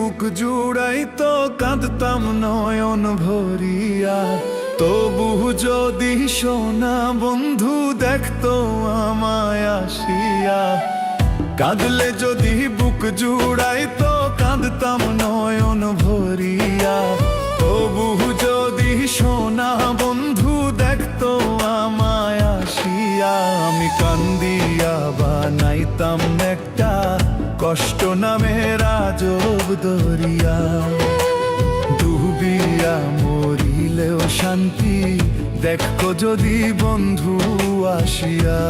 বুক জুড়াই তো কাঁদতাম নয়ন ভরিয়া, তবু যদি সোনা বন্ধু দেখতো আমায় আসিয়া। কাঁদলে যদি বুক জুড়াই তো কাঁদতাম নয়ন ভরিয়া, তবু যদি সোনা বন্ধু দেখতো আমায় আসিয়া। আমি কান্দিয়া বানাইতাম একটা কষ্ট নামের আজব দরিয়া, ডুবিয়া মরিলেও শান্তি দেখো যদি বন্ধু আসিয়া।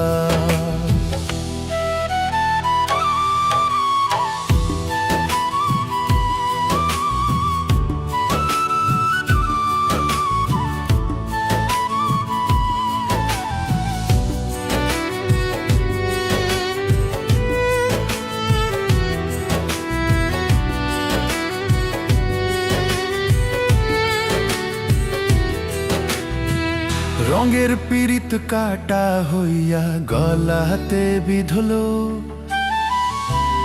রঙের পীড়িত কাটা হইয়া গলাতে বিধলো,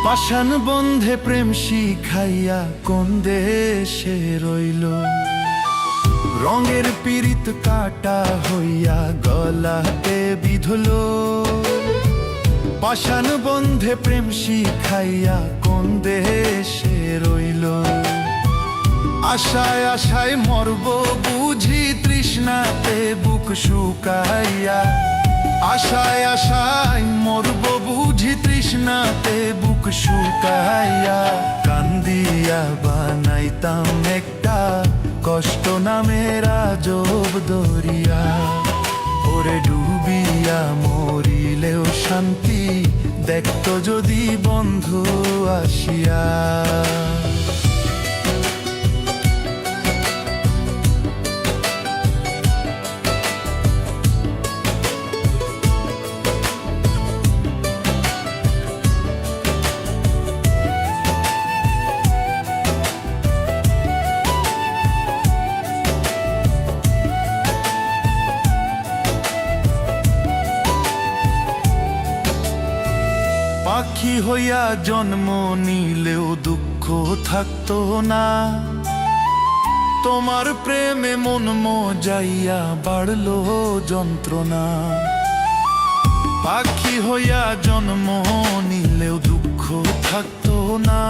পাষাণ বন্ধে প্রেম শিখাইয়া কোন দেশে রইল। রঙের পীড়িত কাটা হইয়া গলাতে বিধলো, পাষাণ বন্ধে প্রেম শিখাইয়া কোন দেশে রইল। আশায় আশায় মরব বুঝি তৃষ্ণাতে বুক শুকাইয়া, আশায় আশায় মরব বুঝি তৃষ্ণাতে বুক শুকাইয়া। কান্দিয়া বানাইতাম একটা কষ্ট নামের আজব দরিয়া, ওরে ডুবিয়া মরিলেও শান্তি দেখতো যদি বন্ধু আসিয়া। পাখি হইয়া জন্ম নিলেও দুঃখ থাকতো না, তোমার প্রেমে মন মজাইয়া বাড়লো যন্ত্রণা। পাখি হইয়া জন্ম নিলেও দুঃখ থাকতো না,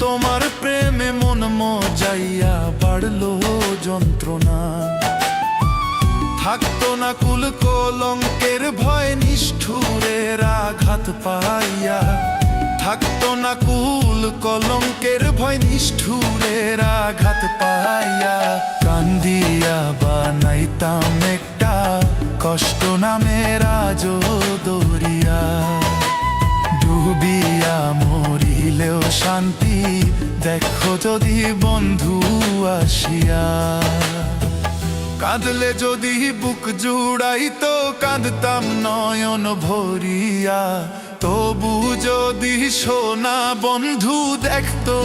তোমার প্রেমে মন মজাইয়া বাড়লো যন্ত্রণা। থাকতো না কুল কলঙ্কের ভয় নিষ্ঠুরের আঘাত পাইয়া, থাকতো না কুল কলঙ্কের ভয় নিষ্ঠুরের আঘাত পাইয়া। কান্দিয়া বানাইতাম একটা কষ্ট নামের আজব দরিয়া, ডুবিয়া মরিলেও শান্তি দেখো যদি বন্ধু আসিয়া। কাঁদলে যদি বুক জুড়াই তো কাঁদতাম নয়ন ভরিয়া, তবু যদি সোনা বন্ধু দেখতো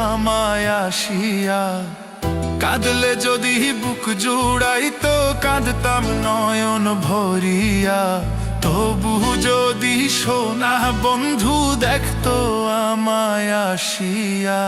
আমায় আসিয়া। কাঁদলে যদি বুক জুড়াই তো কাঁদতাম নয়ন ভরিয়া, তবু যদি সোনা বন্ধু দেখতো আমায় আসিয়া।